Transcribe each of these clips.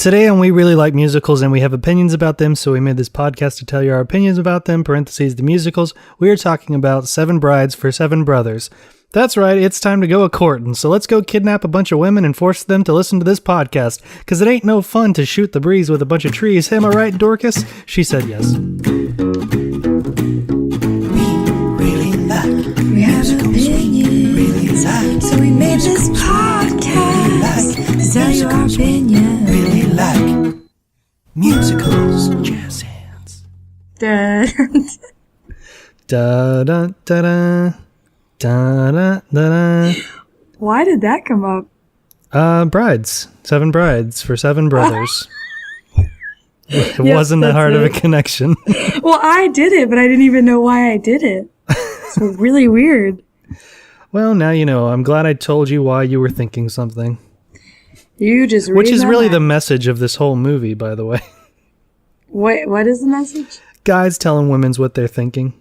Today on We Really Like Musicals and we have opinions about them, so we made this podcast to tell you our opinions about them, parentheses, the musicals. We are talking about Seven Brides for Seven Brothers. That's right, it's time to go a-courtin', so let's go kidnap a bunch of women and force them to listen to this podcast, because it ain't no fun to shoot the breeze with a bunch of trees. Am I right, Dorcas? She said yes. We have opinions, so we made this podcast to tell you our opinions. Really like musicals. Jazz hands. Da Da da da da da da da. Why did that come up? Brides. Seven brides for seven brothers. It Yes, wasn't that that's hard of a it. connection. Well, I did it, but I didn't even know why I did it. It's really weird. Well, now you know. I'm glad I told you why you were thinking something. You just read Which is my really mind. the message of this whole movie, by the way. What is the message? Guys telling women's what they're thinking.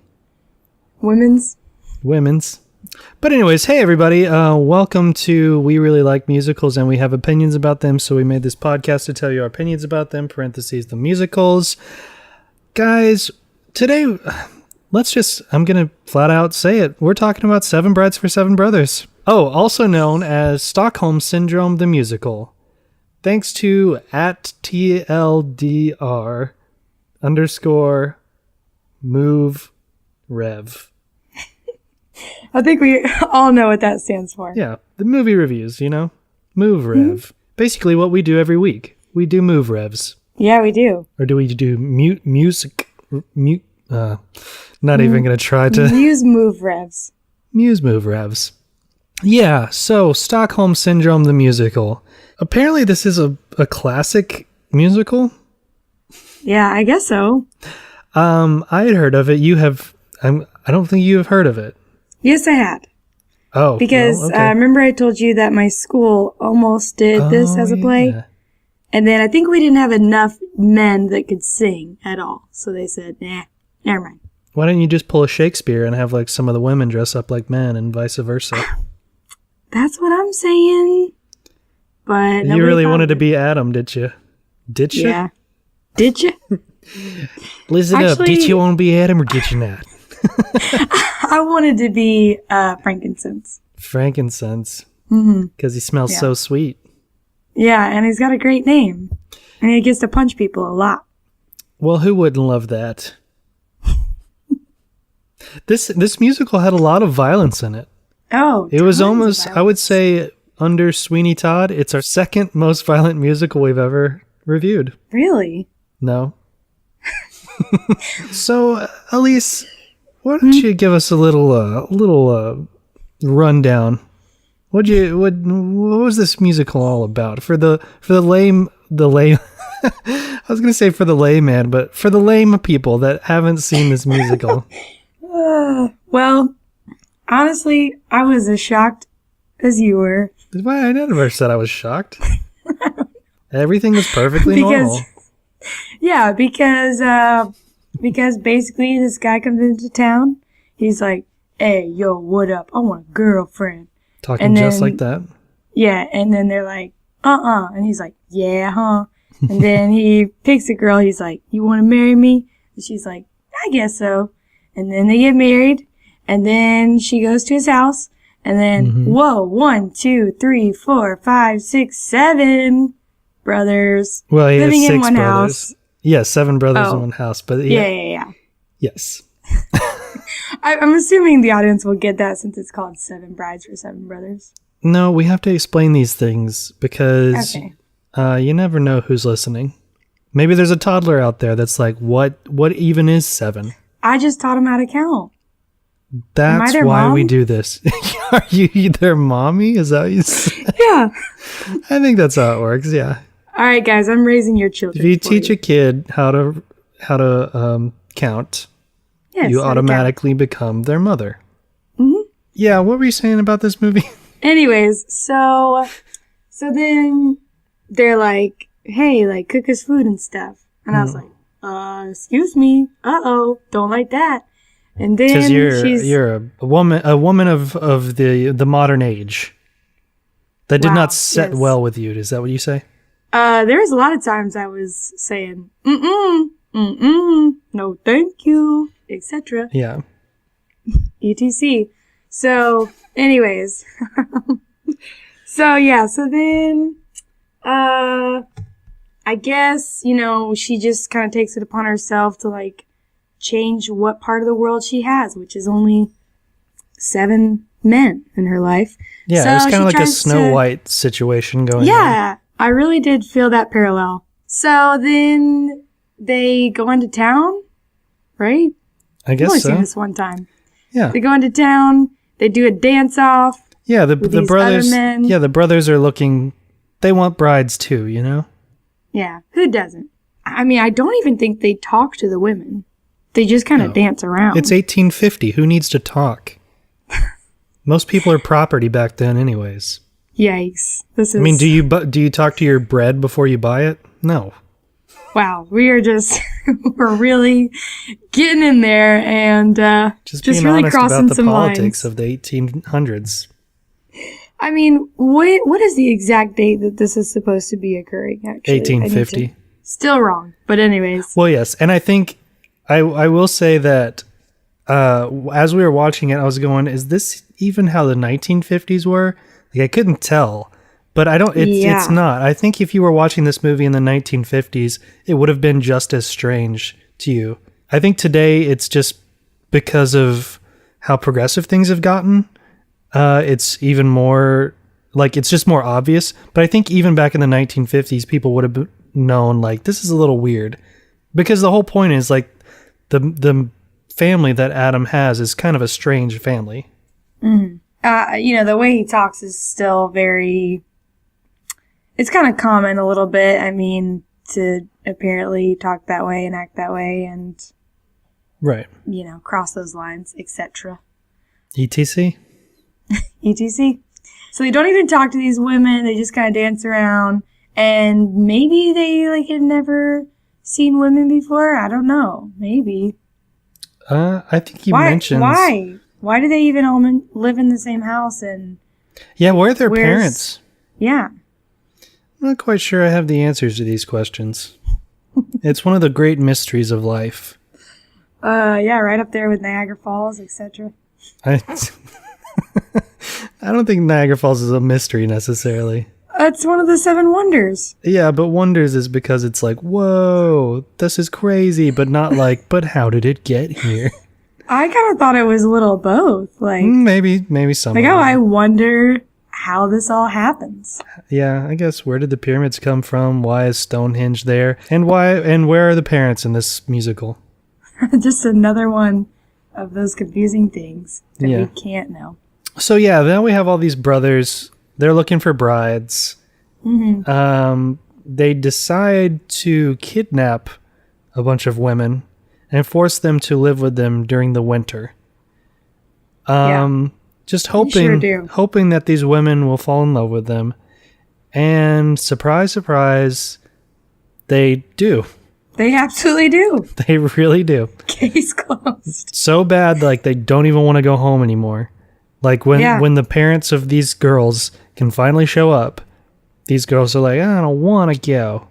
Women's? Women's. But anyways, hey everybody, welcome to We Really Like Musicals and we have opinions about them, so we made this podcast to tell you our opinions about them, parentheses, the musicals. Guys, today, I'm going to flat out say it. We're talking about Seven Brides for Seven Brothers. Oh, also known as Stockholm Syndrome, the musical. Thanks to @TLDR_move_rev. I think we all know what that stands for. Yeah, the movie reviews, you know? Move Rev. Mm-hmm. Basically what we do every week. We do move revs. Yeah, we do. Or do we do music? Not even going to try to... Use move revs. Muse move revs. Yeah, so Stockholm Syndrome, the musical. Apparently this is a classic musical. Yeah, I guess so. I had heard of it. You have... I don't think you have heard of it. Yes, I had. Oh, Because well, okay. remember I told you that my school almost did this as a play? Yeah. And then I think we didn't have enough men that could sing at all. So they said, nah, never mind. Why don't you just pull a Shakespeare and have like some of the women dress up like men and vice versa? That's what I'm saying. But You really wanted to be Adam, did you? Did you? Yeah. Did you? Listen up. Did you want to be Adam or did you not? I wanted to be frankincense. Frankincense. Mm-hmm. Because he smells Yeah. so sweet. Yeah, and he's got a great name. And he gets to punch people a lot. Well, who wouldn't love that? This musical had a lot of violence in it. Oh, It was tons of almost, I would say, under Sweeney Todd, it's our second most violent musical we've ever reviewed. Really? No. So, Elise, why don't you give us a little rundown? What was this musical all about? For the lame I was gonna say for the layman, but for the lame people that haven't seen this musical. Well, honestly, I was as shocked as you were. Why I never said I was shocked. Everything was perfectly normal. Yeah, because basically this guy comes into town. He's like, hey, yo, what up? I want a girlfriend. Talking and just then- like that. Yeah, and then they're like, and he's like, yeah, huh? And then he picks a girl. He's like, you want to marry me? And she's like, I guess so. And then they get married, and then she goes to his house, and then, whoa, 1, 2, 3, 4, 5, 6, 7 brothers Well, he living has in 6 one brothers. house. Yeah, 7 brothers Oh. in one house. But Yeah. yes. I'm assuming the audience will get that since it's called Seven Brides for Seven Brothers. No, we have to explain these things because Okay. you never know who's listening. Maybe there's a toddler out there that's like, what even is 7? I just taught him how to count. That's their why we mom? do this. Are you their mommy? Is that what you said? Yeah. I think that's how it works, yeah. All right, guys, I'm raising your children. If you for teach a kid how to count, Yes, you how to count. automatically become their mother. Mhm. Yeah, what were you saying about this movie? Anyways, so then they're like, hey, like, cook us food and stuff. And I was like, excuse me. Uh-oh, don't like that. And then Because she's... you're a woman of the modern age. That did Wow, not set yes. well with you. Is that what you say? There was a lot of times I was saying, no thank you, etc. Yeah. etc. So, anyways. So then, I guess, she just kind of takes it upon herself to, like, change what part of the world she has, which is only 7 men in her life. Yeah, so it was kind of like a tries Snow White situation going on. Yeah, I really did feel that parallel. So then they go into town, right? I guess I've only so. seen this one time. Yeah. They go into town, they do a dance-off. Yeah, the these brothers. other men. Yeah, the brothers are looking. They want brides too, you know. Yeah, who doesn't? I mean, I don't even think they talk to the women. They just kind of dance around. It's 1850. Who needs to talk? Most people are property back then, anyways. Yikes! I mean, do you talk to your bread before you buy it? No. Wow, we are just we're really getting in there and Just being really honest crossing about the some politics lines. of the 1800s. I mean, what is the exact date that this is supposed to be occurring? Actually, 1850. Still wrong, but anyways. Well, yes, and I think I will say that as we were watching it, I was going, "Is this even how the 1950s were?" Like I couldn't tell, but I don't. It's not. I think if you were watching this movie in the 1950s, it would have been just as strange to you. I think today it's just because of how progressive things have gotten. It's even more like it's just more obvious. But I think even back in the 1950s, people would have known like this is a little weird, because the whole point is like the family that Adam has is kind of a strange family. Mm-hmm. The way he talks is still very. It's kind of common a little bit. I mean, to apparently talk that way and act that way, and Right. Cross those lines, etc. ETC. etc. So they don't even talk to these women. They just kind of dance around. And maybe they had never seen women before. I don't know. Maybe. I think he mentions Why do they even all live in the same house? And yeah, where are their parents? Yeah. I'm not quite sure I have the answers to these questions. It's one of the great mysteries of life. Yeah, right up there with Niagara Falls, etc. I don't think Niagara Falls is a mystery necessarily. It's one of the 7 wonders. Yeah, but wonders is because it's like, whoa, this is crazy, but not like, but how did it get here? I kind of thought it was a little of both. Like maybe some. Like, I wonder how this all happens. Yeah, I guess where did the pyramids come from? Why is Stonehenge there? And where are the parents in this musical? Just another one of those confusing things that we can't know. So yeah, now we have all these brothers. They're looking for brides. Mm-hmm. They decide to kidnap a bunch of women and force them to live with them during the winter. Just hoping that these women will fall in love with them. And surprise, surprise, they do. They absolutely do. They really do. Case closed. So bad, like they don't even want to go home anymore. Like when the parents of these girls can finally show up, these girls are like, I don't want to go.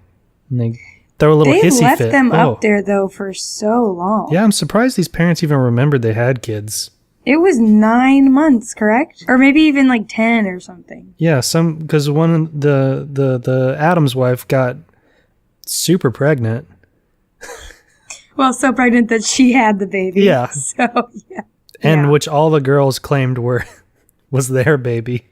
And they throw a little hissy fit. They left them up there, though, for so long. Yeah, I'm surprised these parents even remembered they had kids. It was 9 months, correct? Or maybe even like 10 or something. Yeah, because the Adam's wife got super pregnant. Well, so pregnant that she had the baby. Yeah. So, yeah. And which all the girls claimed was their baby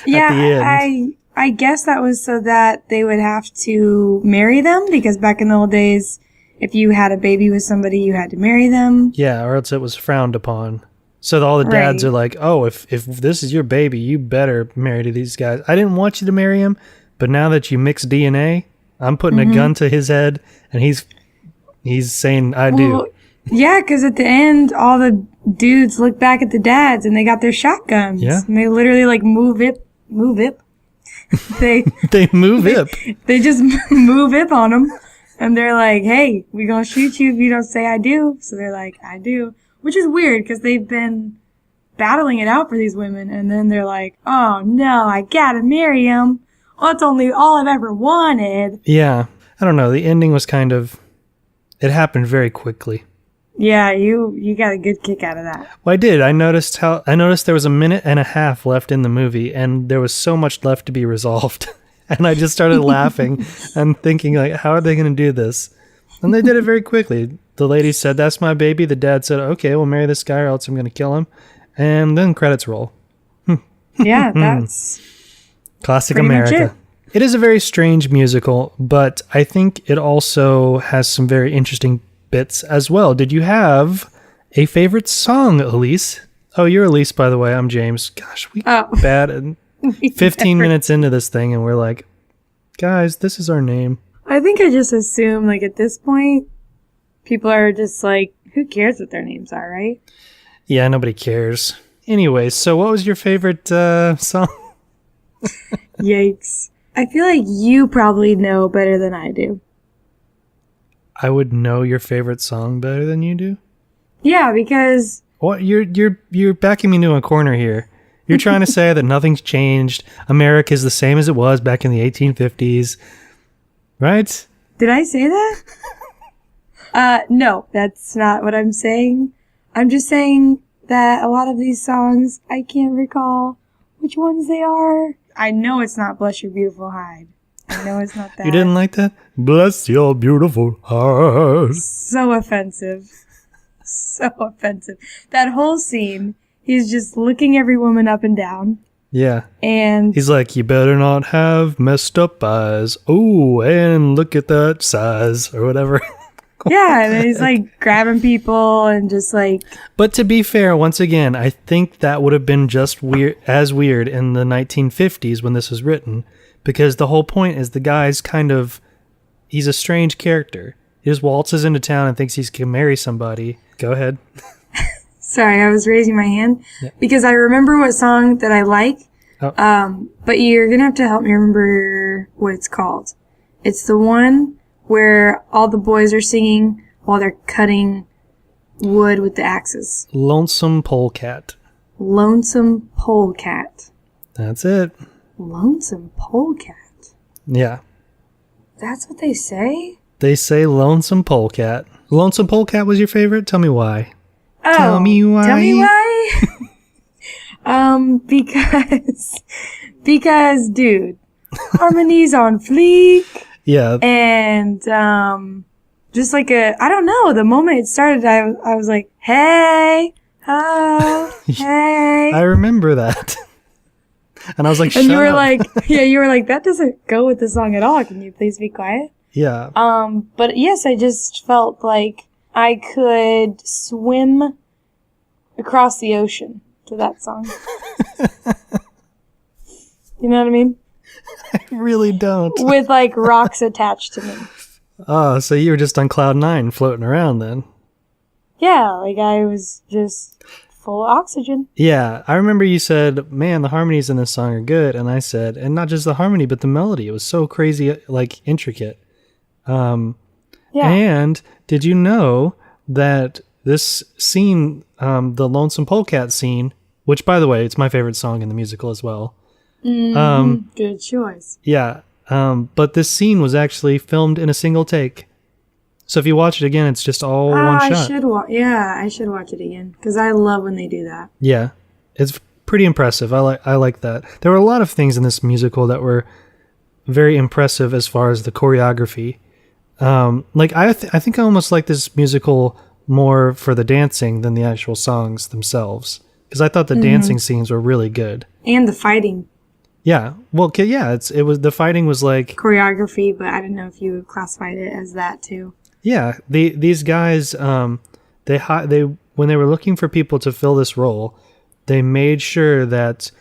at the end. I guess that was so that they would have to marry them, because back in the old days, if you had a baby with somebody, you had to marry them. Yeah, or else it was frowned upon. So all the dads are like, oh, if this is your baby, you better marry to these guys. I didn't want you to marry him, but now that you mix DNA, I'm putting a gun to his head, and he's saying, I do. Yeah, because at the end, all the dudes look back at the dads, and they got their shotguns. Yeah. And they literally, like, move it. They move it. They just move it on them. And they're like, hey, we gonna shoot you if you don't say I do. So they're like, I do. Which is weird, because they've been battling it out for these women. And then they're like, oh, no, I gotta marry him. Well, it's only all I've ever wanted. Yeah. I don't know. The ending was kind of... It happened very quickly. Yeah, you got a good kick out of that. Well, I did. I noticed there was a minute and a half left in the movie, and there was so much left to be resolved. And I just started laughing and thinking, like, how are they going to do this? And they did it very quickly. The lady said, "That's my baby." The dad said, "Okay, we'll marry this guy or else I'm going to kill him." And then credits roll. Yeah, that's Classic pretty much America. It is a very strange musical, but I think it also has some very interesting bits as well. Did you have a favorite song, Elise? Oh, you're Elise, by the way. I'm James. Gosh, we bad. And 15 minutes into this thing, and we're like, guys, this is our name. I think I just assume, like, at this point, people are just like, who cares what their names are, right? Yeah, nobody cares. Anyways, so what was your favorite song? Yikes. I feel like you probably know better than I do. I would know your favorite song better than you do? Yeah, because... What? You're backing me into a corner here. You're trying to say that nothing's changed. America is the same as it was back in the 1850s. Right? Did I say that? No, that's not what I'm saying. I'm just saying that a lot of these songs, I can't recall which ones they are. I know it's not Bless Your Beautiful Hide. I know it's not that. You didn't like that? Bless your beautiful heart. So offensive. So offensive. That whole scene, he's just looking every woman up and down. Yeah. And he's like, you better not have messed up eyes. Oh, and look at that size or whatever. Yeah, and then he's like grabbing people and just like... But to be fair, once again, I think that would have been just weird in the 1950s when this was written, because the whole point is the guy's he's a strange character. He just waltzes into town and thinks he can marry somebody. Go ahead. Sorry, I was raising my hand because I remember what song that I like, but you're going to have to help me remember what it's called. It's the one where all the boys are singing while they're cutting wood with the axes. Lonesome Polecat. Lonesome Polecat. That's it. Lonesome Polecat. Yeah. That's what they say? They say Lonesome Polecat. Lonesome Polecat was your favorite? Tell me why. Oh, tell me why. Tell me why? Because, dude, harmony's on fleek. Yeah. And, just like I don't know, the moment it started, I was like, hey, oh, hey. I remember that. And I was like, shut and you were up. like, yeah, you were like, that doesn't go with the song at all. Can you please be quiet? Yeah. But yes, I just felt like I could swim across the ocean to that song. You know what I mean? I really don't. With like rocks attached to me. Oh, so you were just on cloud 9 floating around then. Yeah, like I was just full of oxygen. Yeah, I remember you said, man, the harmonies in this song are good. And I said, and not just the harmony, but the melody. It was so crazy, like intricate. Yeah. And did you know that this scene, the Lonesome Polecat scene, which by the way, it's my favorite song in the musical as well. Good choice. Yeah. But this scene was actually filmed in a single take. So if you watch it again, it's just all one shot. I should watch it again because I love when they do that. Yeah. It's pretty impressive. I like that. There were a lot of things in this musical that were very impressive as far as the choreography. Like I think I almost like this musical more for the dancing than the actual songs themselves, because I thought the dancing scenes were really good and the fighting. Yeah, well, yeah, it was the fighting was like choreography, but I didn't know if you classified it as that too. Yeah, these guys, they when they were looking for people to fill this role, they made sure that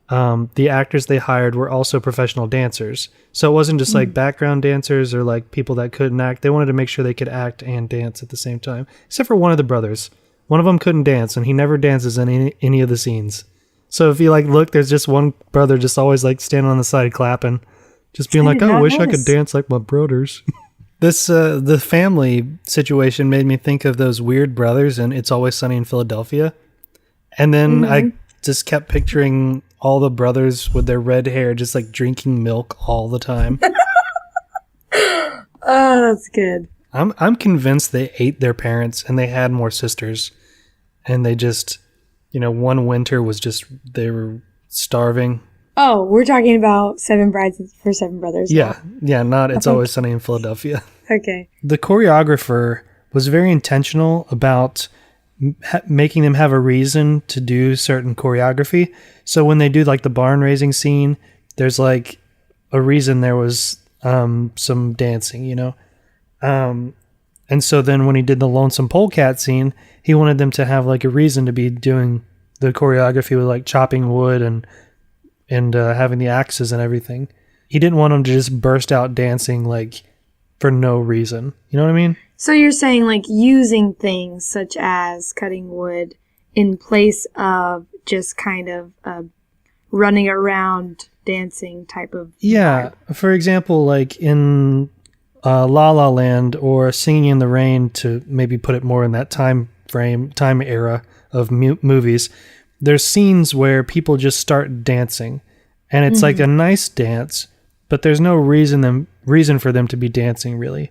the actors they hired were also professional dancers. So it wasn't just like background dancers or like people that couldn't act. They wanted to make sure they could act and dance at the same time. Except for one of the brothers. One of them couldn't dance, and he never dances in any of the scenes. So if you like look, there's just one brother just always like standing on the side clapping, just being like, "Oh, I wish I could dance like my brothers." This the family situation made me think of those weird brothers in It's Always Sunny in Philadelphia. And then I just kept picturing all the brothers with their red hair just like drinking milk all the time. Oh, that's good. I'm convinced they ate their parents and they had more sisters, and they just, one winter was just they were starving. Oh, we're talking about Seven Brides for Seven Brothers. Yeah, not It's Always Sunny in Philadelphia. Okay. The choreographer was very intentional about making them have a reason to do certain choreography. So when they do like the barn raising scene, there's like a reason there was some dancing, and so then when he did the lonesome polecat scene, he wanted them to have like a reason to be doing the choreography with like chopping wood and having the axes and everything. He didn't want them to just burst out dancing like for no reason. You know what I mean? So you're saying like using things such as cutting wood in place of just kind of running around dancing type of Yeah. vibe. For example, like in La La Land or Singing in the Rain, to maybe put it more in that time era of movies, there's scenes where people just start dancing, and it's like a nice dance, but there's no reason for them to be dancing really.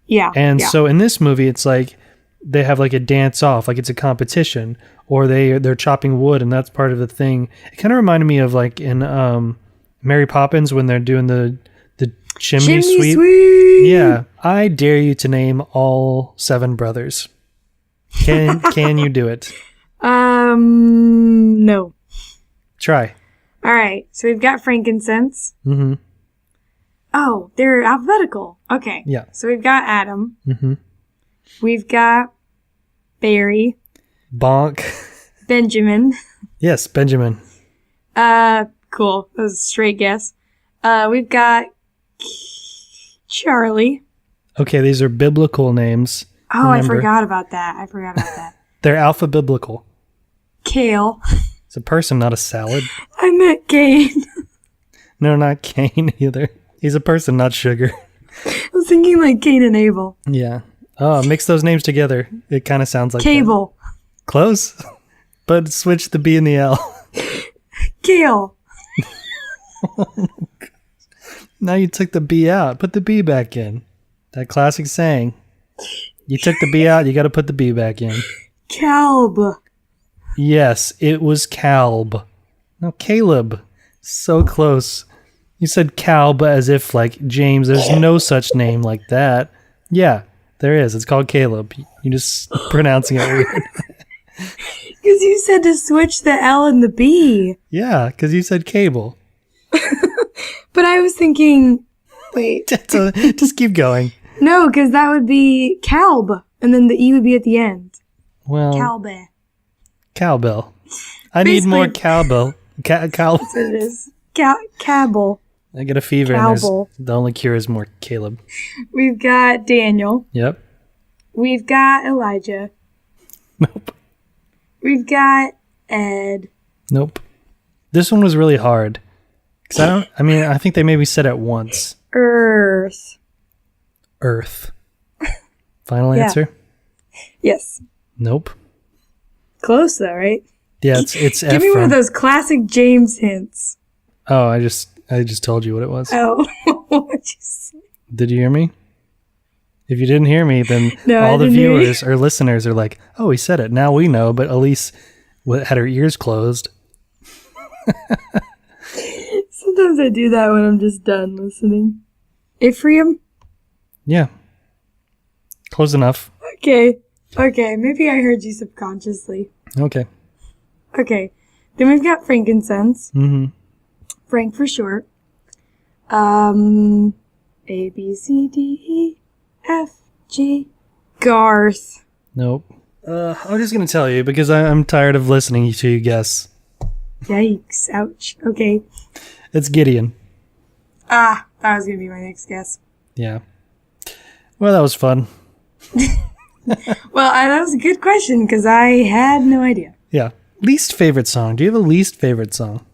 Yeah. And yeah. so in this movie, it's like they have like a dance off, like it's a competition, or they're chopping wood, and that's part of the thing. It kind of reminded me of like in Mary Poppins when they're doing the chimney sweep. Yeah, I dare you to name all 7 brothers. Can you do it? No. Try. All right. So we've got frankincense. Mm-hmm. Oh, they're alphabetical. Okay. Yeah. So we've got Adam. Mm-hmm. We've got Barry. Bonk. Benjamin. Yes, Benjamin. Cool. That was a straight guess. We've got Charlie. Okay, these are biblical names. Oh, Remember. I forgot about that. They're alpha biblical. Kale. It's a person, not a salad. I meant Cain. No, not Cain either. He's a person, not sugar. I was thinking like Cain and Abel. Yeah. Oh, mix those names together. It kind of sounds like Cable. that. Close. But switch the B and the L. Kale. Now you took the B out. Put the B back in. That classic saying. You took the B out, you got to put the B back in. Calb. Yes, it was Calb. No, Caleb. So close. You said Calb as if like James. There's no such name like that. Yeah, there is. It's called Caleb. You're just pronouncing it weird. Because you said to switch the L and the B. Yeah, because you said cable. But I was thinking, wait. Just keep going. No, because that would be Calb. And then the E would be at the end. Well, Calbe. cowbell. I need more cowbell. That's what it is. Cabel. I get a fever Cowbell. and the only cure is more Caleb. We've got Daniel. Yep. We've got Elijah. Nope. We've got Ed. Nope. This one was really hard. Cause I think they maybe said it once. Earth. Earth. Final Yeah. answer? Yes. Nope. Close though, right? Yeah, it's F Give me one from. of those classic James hints. Oh, I just told you what it was. Oh, what'd you say? Did you hear me? If you didn't hear me, then No, I all the didn't hear you. viewers or listeners are like, "Oh, he said it." Now we know, but Elise had her ears closed. Sometimes I do that when I'm just done listening. Ephraim? Yeah. Close enough. Okay. Maybe I heard you subconsciously. Okay. Okay. Then we've got frankincense. Mm-hmm. Frank for short. A, B, C, D, E, F, G. Garth. Nope. I'm just gonna tell you because I'm tired of listening to you guess. Yikes. Ouch. Okay. It's Gideon. That was going to be my next guess. Yeah. Well, that was fun. Well, that was a good question because I had no idea. Yeah. Least favorite song. Do you have a least favorite song?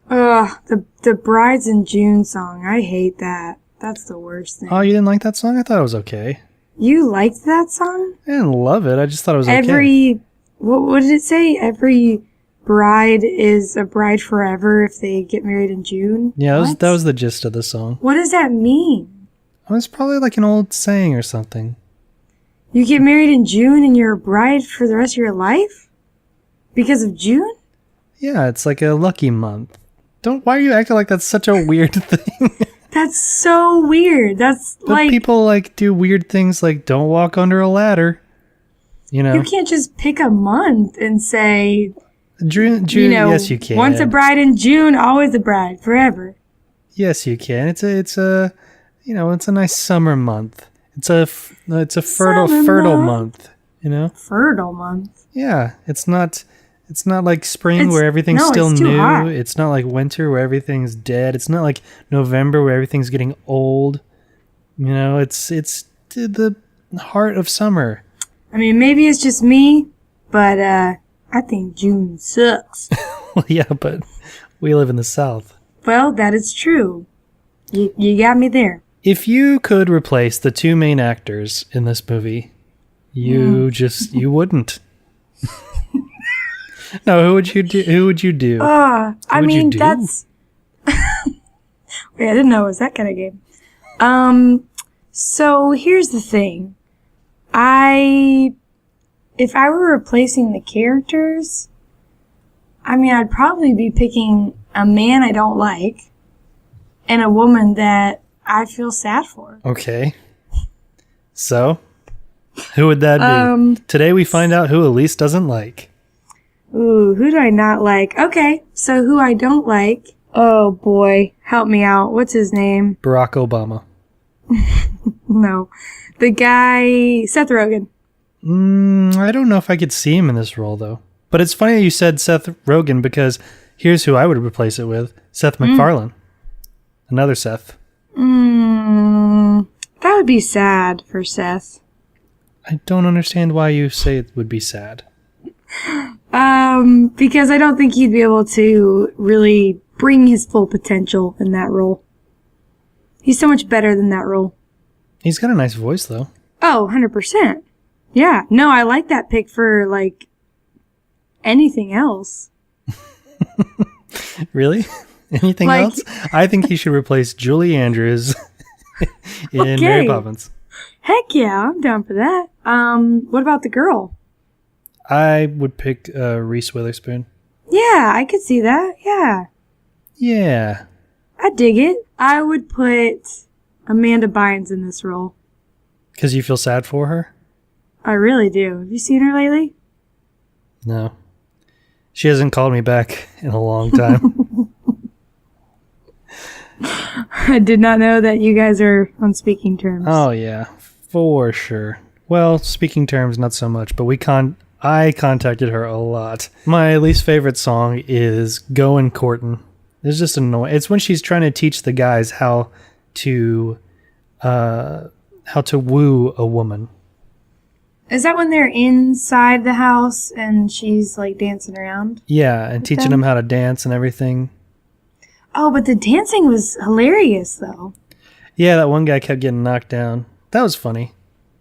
The Brides in June song. I hate that. That's the worst thing. Oh, you didn't like that song? I thought it was okay. You liked that song? I didn't love it. I just thought it was okay. What did it say? Every bride is a bride forever if they get married in June. Yeah, What? that was the gist of the song. What does that mean? Oh, it's probably like an old saying or something. You get married in June and you're a bride for the rest of your life? Because of June? Yeah, it's like a lucky month. Why are you acting like that's such a weird thing? That's so weird. That's But like... people like do weird things like don't walk under a ladder. You know? You can't just pick a month and say... June, yes you can. Once a bride in June, always a bride, forever. Yes, you can. It's a it's a nice summer month. It's a fertile month, you know? Fertile month? Yeah, it's not like spring where everything's no, still it's too new. hot. It's not like winter where everything's dead. It's not like November where everything's getting old. You know, it's the heart of summer. I mean, maybe it's just me, but I think June sucks. Well, yeah, but we live in the South. Well, that is true. You got me there. If you could replace the two main actors in this movie, you wouldn't. No, who would you do? I mean, do? that's... Wait, I didn't know it was that kind of game. So here's the thing. If I were replacing the characters, I mean, I'd probably be picking a man I don't like and a woman that I feel sad for. Okay. So, who would that be? Today we find out who Elise doesn't like. Ooh, who do I not like? Okay, so who I don't like. Oh boy, help me out. What's his name? Barack Obama. No. The guy, Seth Rogen. I don't know if I could see him in this role, though. But it's funny you said Seth Rogen because here's who I would replace it with. Seth MacFarlane. Another Seth. That would be sad for Seth. I don't understand why you say it would be sad. Because I don't think he'd be able to really bring his full potential in that role. He's so much better than that role. He's got a nice voice, though. Oh, 100%. Yeah. No, I like that pick for, like, anything else. Really? Anything Like- else? I think he should replace Julie Andrews in Okay. Mary Poppins. Heck yeah, I'm down for that. What about the girl? I would pick Reese Witherspoon. Yeah, I could see that. Yeah. Yeah. I dig it. I would put Amanda Bynes in this role. Because you feel sad for her? I really do. Have you seen her lately? No. She hasn't called me back in a long time. I did not know that you guys are on speaking terms. Oh, yeah. For sure. Well, speaking terms, not so much, but I contacted her a lot. My least favorite song is Goin' Courtin'. It's just annoying. It's when she's trying to teach the guys how to woo a woman. Is that when they're inside the house and she's like dancing around? Yeah, and teaching them how to dance and everything. Oh, but the dancing was hilarious though. Yeah, that one guy kept getting knocked down. That was funny.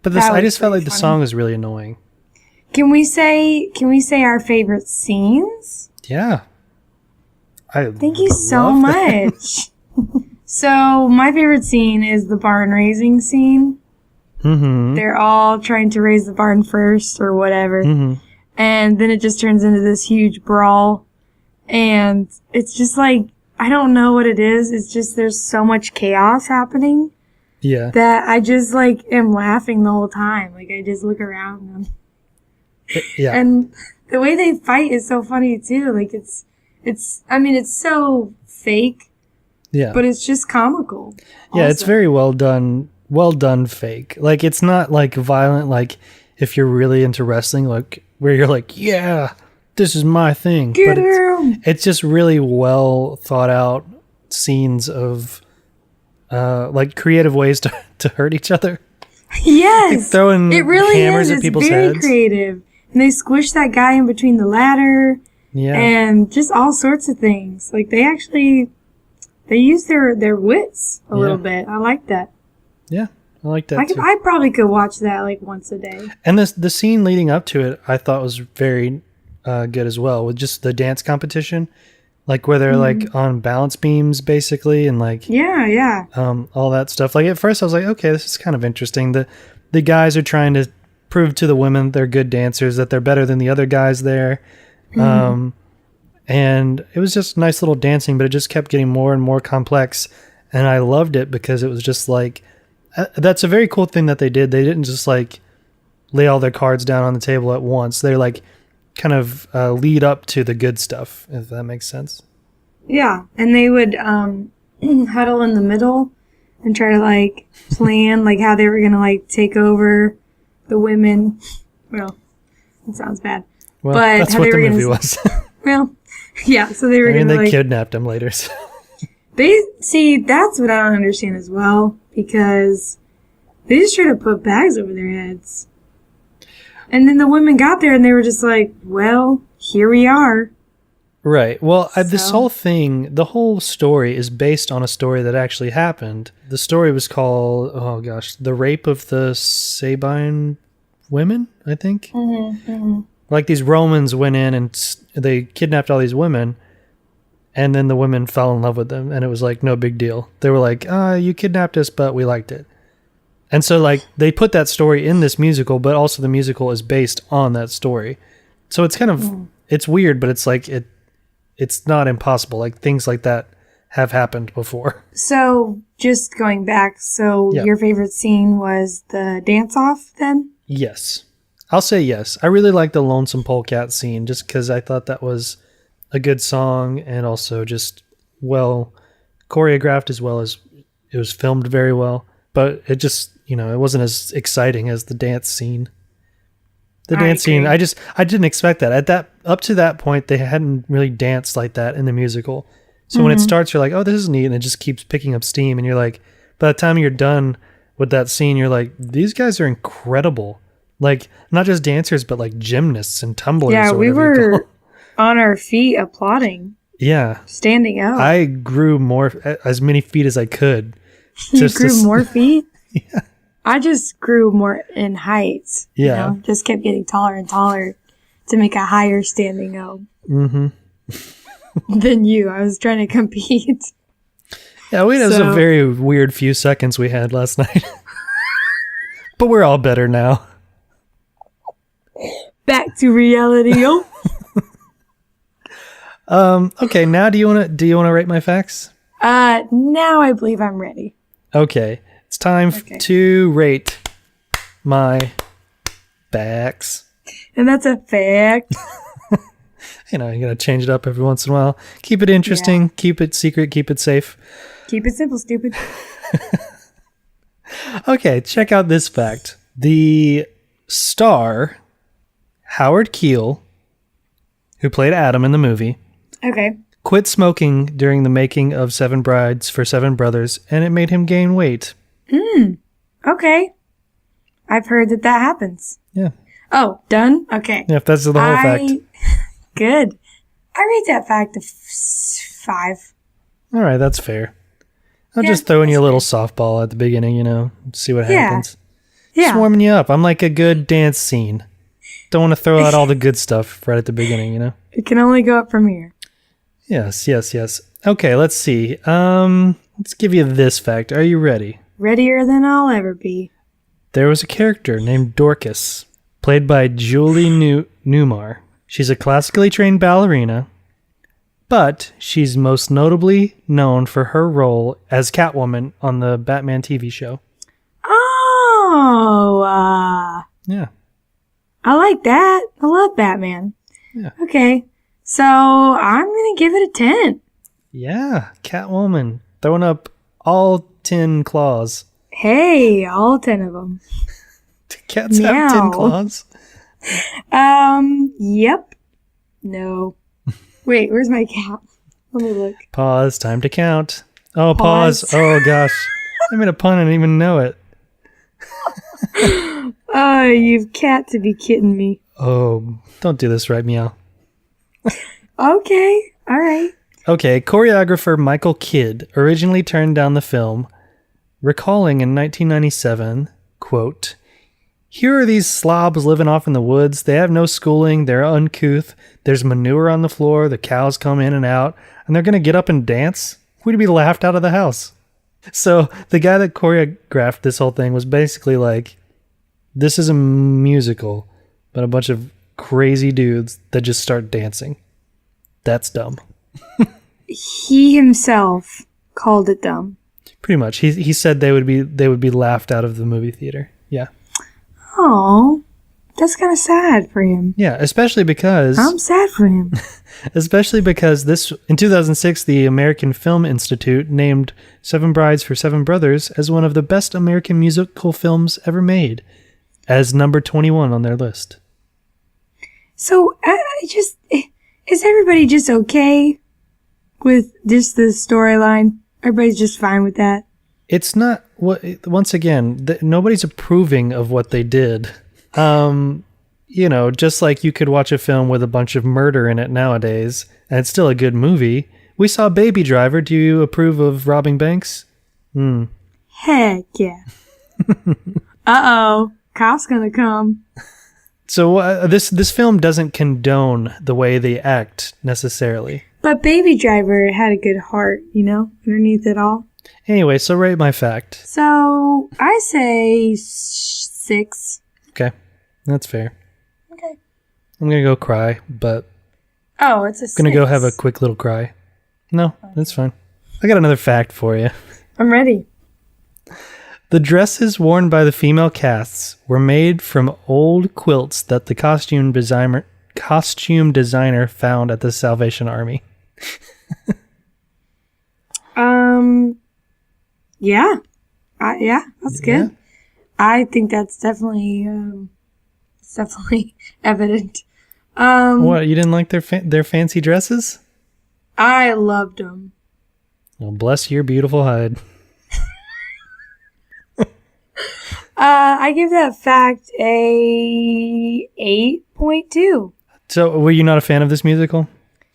But That I was just felt pretty like the funny. song was really annoying. Can we say our favorite scenes? Yeah. Thank you so love that. much. So my favorite scene is the barn raising scene. Mm-hmm. They're all trying to raise the barn first or whatever. Mm-hmm. And then it just turns into this huge brawl. And it's just like, I don't know what it is. It's just there's so much chaos happening Yeah. that I just like am laughing the whole time. Like I just look around them. Yeah. And the way they fight is so funny too. Like it's so fake, Yeah. but it's just comical. Yeah, it's also. very well done fake. Like, it's not like violent, like if you're really into wrestling, like where you're like, yeah, this is my thing. Get But him! it's just really well thought out scenes of like creative ways to hurt each other. Yes! Like throwing it really hammers is. at It's people's very heads. creative. And they squish that guy in between the ladder Yeah. and just all sorts of things. Like they use their wits a little bit. I like that. Yeah. I like that too. I probably could watch that like once a day. And the scene leading up to it, I thought was very good as well, with just the dance competition, like where they're like on balance beams basically, and like Yeah. all that stuff. Like at first I was like, okay, this is kind of interesting. The guys are trying to prove to the women they're good dancers, that they're better than the other guys there. And it was just nice little dancing, but it just kept getting more and more complex. And I loved it because it was just like, that's a very cool thing that they did. They didn't just like lay all their cards down on the table at once. They're like kind of lead up to the good stuff, if that makes sense. Yeah. And they would huddle in the middle and try to like plan like how they were going to like take over the women. Well, it sounds bad. Well, but that's what the movie was. Well, yeah, so they were going to they like... kidnapped him later. So. That's what I don't understand as well, because they just try to put bags over their heads. And then the women got there and they were just like, well, here we are. Right. Well, this whole thing, the whole story is based on a story that actually happened. The story was called, oh gosh, The Rape of the Sabine Women, I think. Like these Romans went in and they kidnapped all these women, and then the women fell in love with them, and it was like no big deal. They were like, you kidnapped us, but we liked it. And so like they put that story in this musical, but also the musical is based on that story. So it's kind of, it's weird, but it's like, it's not impossible. Like things like that have happened before. So just going back, your favorite scene was the dance off then? Yes. I'll say yes. I really like the Lonesome Polecat scene just because I thought that was a good song and also just well choreographed, as well as it was filmed very well. But it just, it wasn't as exciting as the dance scene. The dance scene, I didn't expect that. Up to that point, they hadn't really danced like that in the musical. So when it starts, you're like, oh, this is neat, and it just keeps picking up steam. And you're like, by the time you're done with that scene, you're like, these guys are incredible. Like, not just dancers, but like gymnasts and tumblers. Yeah, or we were on our feet applauding. Yeah. Standing up. I grew as many feet as I could. You grew more feet? Yeah. I just grew more in height. Yeah. Just kept getting taller and taller to make a higher standing up. Than you. I was trying to compete. Yeah, it was a very weird few seconds we had last night. But we're all better now. Back to reality. Okay, now do you want to rate my facts? Now I believe I'm ready. Okay. It's time to rate my facts. And that's a fact. You gotta change it up every once in a while. Keep it interesting, keep it secret, keep it safe. Keep it simple, stupid. Okay, check out this fact. The star, Howard Keel, who played Adam in the movie, quit smoking during the making of Seven Brides for Seven Brothers, and it made him gain weight. Okay. I've heard that happens. Yeah. Oh, done? Okay. Yeah, that's the whole fact. Good. I rate that fact a 5. All right, that's fair. I'm just throwing you a little softball at the beginning, see what happens. Yeah. Just warming you up. I'm like a good dance scene. Don't want to throw out all the good stuff right at the beginning, It can only go up from here. Yes. Okay, let's see. Let's give you this fact. Are you ready? Readier than I'll ever be. There was a character named Dorcas, played by Julie Newmar. She's a classically trained ballerina, but she's most notably known for her role as Catwoman on the Batman TV show. Oh, yeah. I like that. I love Batman. Yeah. Okay, so I'm going to give it a 10. Yeah, Catwoman. Throwing up all 10 claws. Hey, all 10 of them. Do cats have 10 claws? Yep. No. Wait, where's my cat? Let me look. Pause. Time to count. Oh, pause. Oh, gosh. I made a pun and didn't even know it. Oh, you've cat to be kidding me. Oh, don't do this right, meow. Okay. All right. Okay, choreographer Michael Kidd originally turned down the film, recalling in 1997, quote, Here are these slobs living off in the woods. They have no schooling. They're uncouth. There's manure on the floor. The cows come in and out. And they're going to get up and dance? We'd be laughed out of the house. So the guy that choreographed this whole thing was basically like, this is a musical, but a bunch of crazy dudes that just start dancing. That's dumb. He himself called it dumb. Pretty much. He said they would be laughed out of the movie theater. Yeah. Oh, that's kind of sad for him. Yeah, especially because I'm sad for him. Especially because in 2006, the American Film Institute named Seven Brides for Seven Brothers as one of the best American musical films ever made, as number 21 on their list. So, is everybody just okay with just the storyline? Everybody's just fine with that? It's not, once again, nobody's approving of what they did. Just like you could watch a film with a bunch of murder in it nowadays, and it's still a good movie. We saw Baby Driver. Do you approve of robbing banks? Heck yeah. Uh-oh. Cop's gonna come. So this film doesn't condone the way they act, necessarily. But Baby Driver had a good heart, underneath it all. Anyway, so rate my fact. So, I say 6. Okay, that's fair. Okay. I'm going to go cry, but... Oh, it's a 6. I'm going to go have a quick little cry. No, that's fine. I got another fact for you. I'm ready. The dresses worn by the female casts were made from old quilts that the costume designer found at the Salvation Army. Yeah. That's good. Yeah. I think that's definitely evident. What, you didn't like their fancy dresses? I loved them. Well, bless your beautiful hide. I give that fact a 8.2. So, were you not a fan of this musical?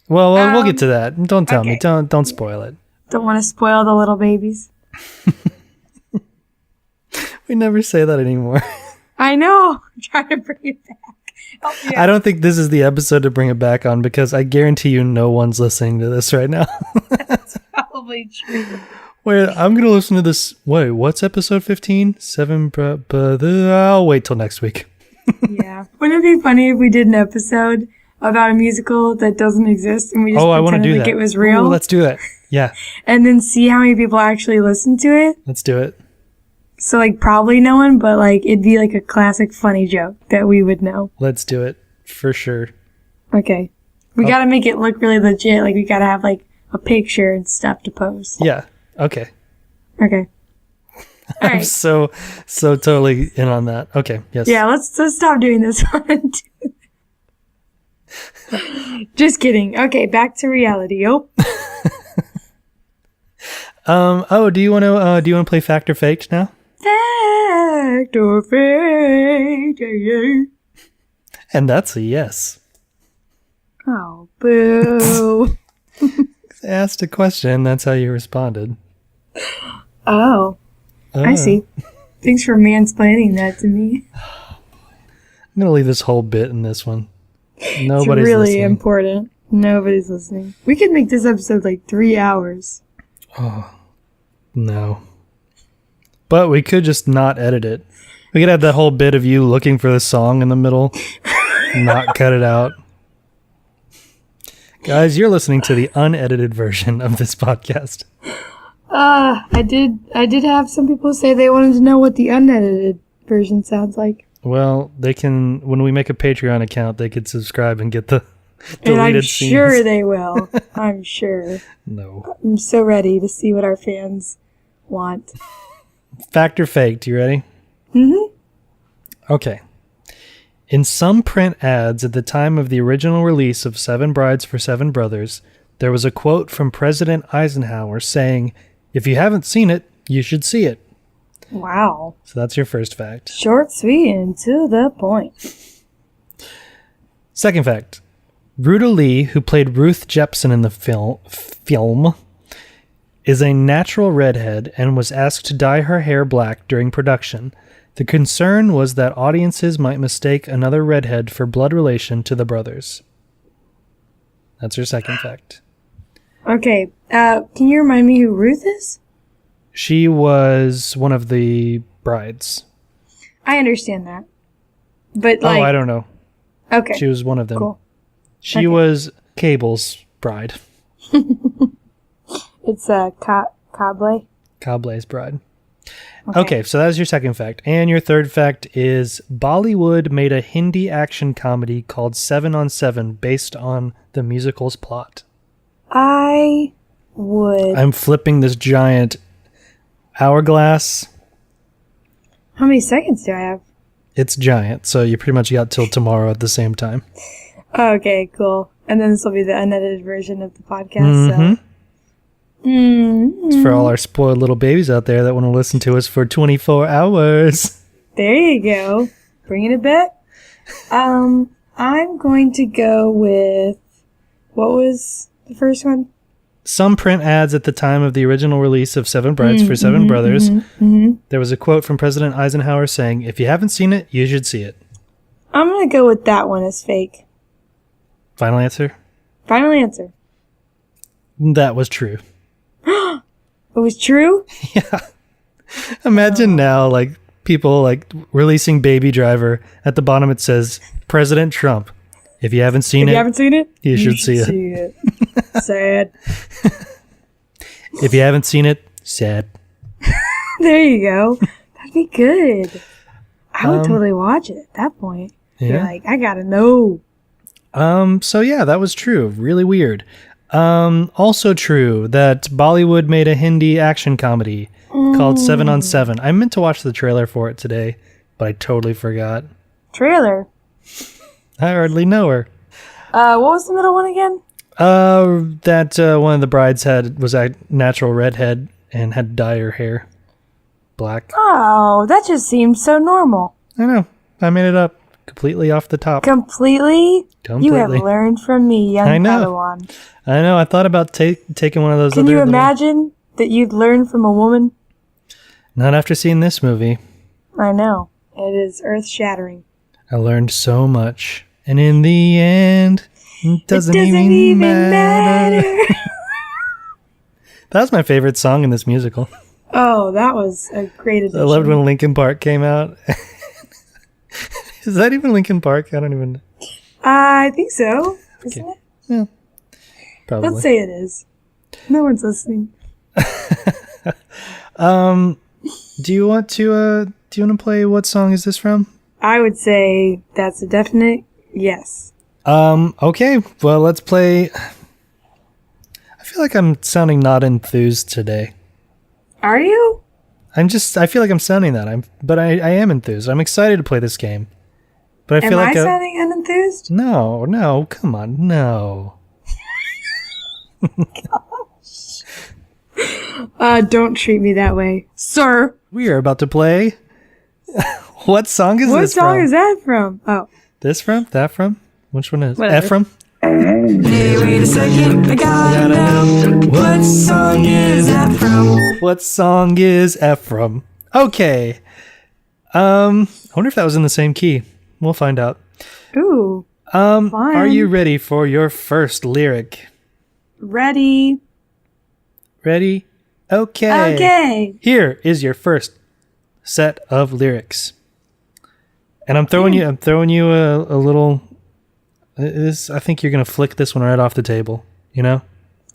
Well, we'll get to that. Don't tell me. Don't spoil it. Don't want to spoil the little babies. We never say that anymore. I know. I'm trying to bring it back. Oh, yeah. I don't think this is the episode to bring it back on because I guarantee you no one's listening to this right now. That's probably true. Wait, I'm going to listen to this. Wait, what's episode 15? I'll wait till next week. Yeah. Wouldn't it be funny if we did an episode about a musical that doesn't exist and we just pretended like it was real? Ooh, let's do that. Yeah. And then see how many people actually listen to it? Let's do it. So, probably no one, but, it'd be, a classic funny joke that we would know. Let's do it. For sure. Okay. We gotta make it look really legit. We gotta have, a picture and stuff to post. Yeah. Okay. Okay. All right. I'm so totally in on that. Okay. Yes. Yeah, let's stop doing this one. Just kidding. Okay, back to reality. Oh. Do you want to play Fact or Faked now? Fact or Faked. Yeah. And that's a yes. Oh, boo. I asked a question, that's how you responded. Oh. I see. Thanks for mansplaining that to me. I'm going to leave this whole bit in this one. Nobody's it's really listening. Important. Nobody's listening. We could make this episode 3 hours. Oh, no. But we could just not edit it. We could have that whole bit of you looking for the song in the middle. Not cut it out. Guys, you're listening to the unedited version of this podcast. I did have some people say they wanted to know what the unedited version sounds like. Well, they can, when we make a Patreon account, they could subscribe and get the deleted and I'm scenes. Sure they will. I'm sure. No. I'm so ready to see what our fans want. Fact or Faked, you ready? Mm-hmm. Okay. In some print ads at the time of the original release of Seven Brides for Seven Brothers, there was a quote from President Eisenhower saying, "If you haven't seen it, you should see it." Wow. So that's your first fact. Short, sweet, and to the point. Second fact. Ruta Lee, who played Ruth Jepson in the film, is a natural redhead and was asked to dye her hair black during production. The concern was that audiences might mistake another redhead for blood relation to the brothers. That's your second fact. Okay, can you remind me who Ruth is? She was one of the brides. I understand that. But, Oh, like... I don't know. Okay. She was one of them. Cool. She was Cable's bride. It's Cable. Cable's bride. Okay, so that's your second fact. And your third fact is Bollywood made a Hindi action comedy called 7 on 7 based on the musical's plot. I would... I'm flipping this giant hourglass. How many seconds do I have? It's giant, so you pretty much got till tomorrow at the same time. Okay, cool. And then this will be the unedited version of the podcast. Mm-hmm. So. Mm-hmm. It's for all our spoiled little babies out there that want to listen to us for 24 hours. There you go. Bringing it back. I'm going to go with... What was the first one? Some print ads at the time of the original release of Seven Brides for Seven Brothers, there was a quote from President Eisenhower saying, "If you haven't seen it, you should see it." I'm going to go with that one as fake. Final answer? Final answer. That was true. It was true? Yeah. Imagine now, like, people, like, releasing Baby Driver. At the bottom it says, President Trump. If you haven't seen If you haven't seen it, you should see it. Sad. If you haven't seen it, sad. There you go. That'd be good. I would totally watch it at that point. You're Yeah. like, I gotta know. So yeah, that was true. Really weird. Also true that Bollywood made a Hindi action comedy called 7 on 7. I meant to watch the trailer for it today, but I totally forgot. Trailer. I hardly know her. What was the middle one again? That one of the brides was a natural redhead and had to dye her hair black. Oh, that just seems so normal. I know. I made it up completely off the top. Completely? You have Completely. learned from me, young I know. Padawan. I know. I thought about taking one of those. Can you imagine that you'd learn from a woman? Not after seeing this movie. I know. It is earth-shattering. I learned so much. And in the end, it doesn't even matter. That was my favorite song in this musical. Oh, that was a great addition. I loved when Linkin Park came out. Is that even Linkin Park? I don't even know. I think so. Isn't it? Yeah, probably. Let's say it is. No one's listening. Do you want to play What Song Is This From? I would say that's a definite yes. Okay. Well, let's play. I feel like I'm sounding not enthused today. Are you? I feel like I'm sounding that. But I am enthused. I'm excited to play this game. But I feel like sounding unenthused? No, come on, no. Don't treat me that way, sir. We are about to play. What song is What this song from? is that from? Oh, This from? That from? Which one is? Whatever. Ephraim? Hey, wait a second, I gotta know. What song is that from? What song is Ephraim? Okay. I wonder if that was in the same key. We'll find out. ooh, Are you ready for your first lyric? ready? Ready? Okay. Okay. Here is your first set of lyrics. And I'm throwing you a little I think you're going to flick this one right off the table, you know?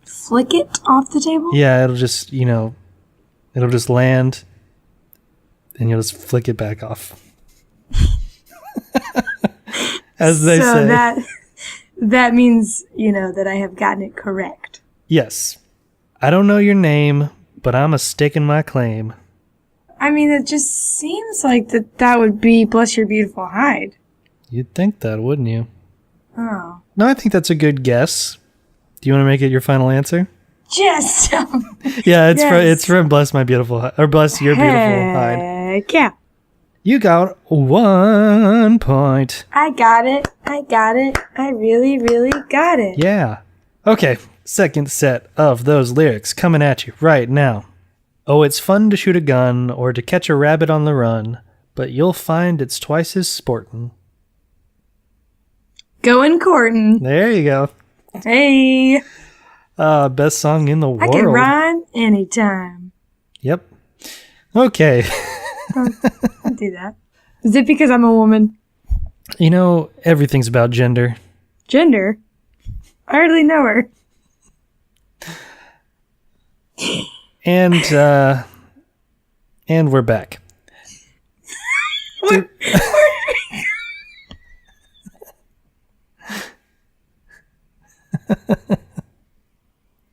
Flick it off the table? Yeah, it'll just, it'll just land and you'll just flick it back off. As they say. That means, that I have gotten it correct. Yes. I don't know your name, but I'm a stick in my claim. I mean, it just seems like that would be Bless Your Beautiful Hide. You'd think that, wouldn't you? Oh. No, I think that's a good guess. Do you want to make it your final answer? Just Yeah, it's Yes. from Bless My Beautiful Hide, or Bless Your Beautiful Hide. Heck yeah. You got 1 point. I got it. I really, really got it. Yeah. Okay, second set of those lyrics coming at you right now. Oh, it's fun to shoot a gun or to catch a rabbit on the run, but you'll find it's twice as sportin'. Going courtin'. There you go. Hey. Best song in the world. I can rhyme anytime. Yep. Okay. I'll do that. Is it because I'm a woman? You know, everything's about gender. Gender? I hardly know her. And we're back. What?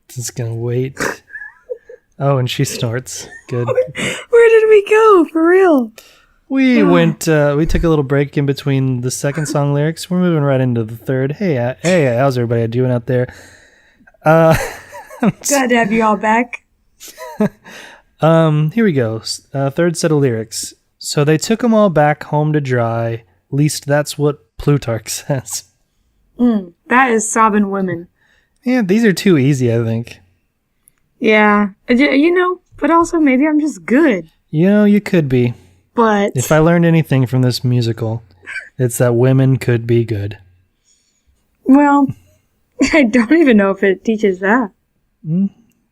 Just gonna wait. Oh, and she snorts. Good. Where did we go? For real? We went. We took a little break in between the second song lyrics. We're moving right into the third. Hey, how's everybody doing out there? Glad to have you all back. Here we go. Third set of lyrics. So they took them all back home to dry. Least that's what Plutarch says. That is sobbing women. Yeah, these are too easy, I think. Yeah. You know, but also maybe I'm just good. You know, you could be. But If I learned anything from this musical, it's that women could be good. well, I don't even know if it teaches that.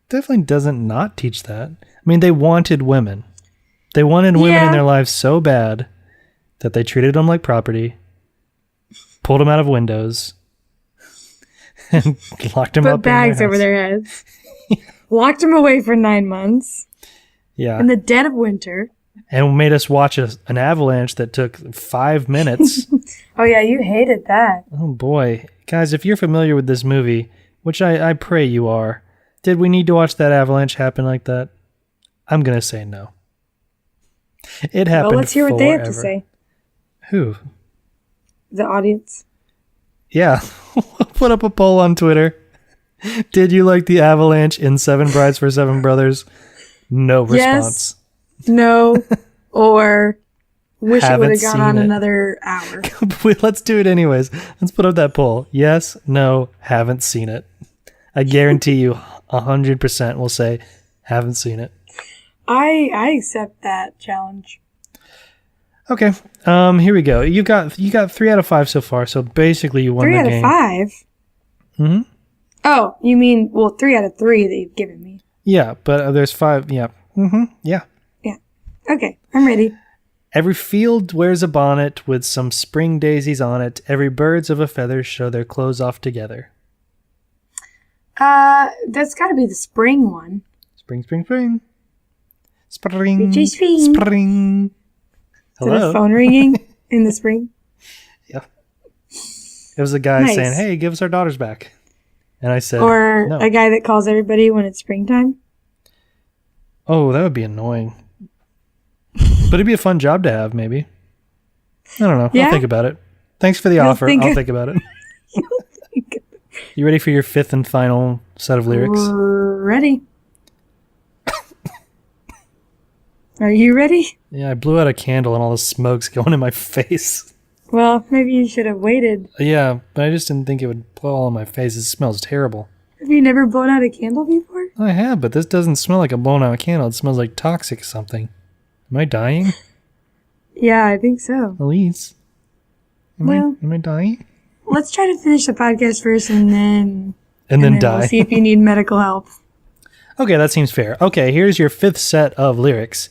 Definitely doesn't not teach that. I mean, they wanted women. They wanted women in Yeah. their lives so bad that they treated them like property, pulled them out of windows, and locked them up Put bags in over their their heads. Locked them away for 9 months Yeah. in the dead of winter. And made us watch an avalanche that took 5 minutes. Oh yeah, you hated that. Oh boy. Guys, if you're familiar with this movie, which I pray you are, did we need to watch that avalanche happen like that? I'm going to say no. It happened Well, let's hear what they have to forever. say. Who? The audience. Yeah. We'll put up a poll on Twitter. Did you like the avalanche in Seven Brides for Seven Brothers? No response. Yes, no, or wish it Haven't would have gone seen on it. another hour. Let's do it anyways. Let's put up that poll. Yes, no, haven't seen it. I guarantee you 100% will say haven't seen it. I accept that challenge. Okay. Here we go. You got 3 out of 5 so far, so basically you won 3 the out game. of 5? Mhm. Oh, you mean, 3 out of 3 that you've given me. Yeah, but there's 5. Yeah. Yeah. Yeah. Okay, I'm ready. Every field wears a bonnet with some spring daisies on it. Every birds of a feather show their clothes off together. That's gotta be the spring one. Spring, spring, spring. Spring. Richie Spring. Spring. Is it Hello. a phone ringing in the spring? Yeah. It was a guy Nice. saying, "Hey, give us our daughters back." And I said, Or no. a guy that calls everybody when it's springtime? Oh, that would be annoying. But it'd be a fun job to have, maybe. I don't know. Yeah? I'll think about it. Thanks for the You'll offer. think I'll of- think about it. You ready for your 5th and final set of lyrics? Ready. Are you ready? Yeah, I blew out a candle and all the smoke's going in my face. Well, maybe you should have waited. Yeah, but I just didn't think it would blow all in my face. It smells terrible. Have you never blown out a candle before? I have, but this doesn't smell like a blown out candle. It smells like toxic something. Am I dying, Yeah, I think so. Elise? Well- Am I dying? Let's try to finish the podcast first and then Die. we'll see if you need medical help. Okay, that seems fair. Okay, here's your 5th set of lyrics.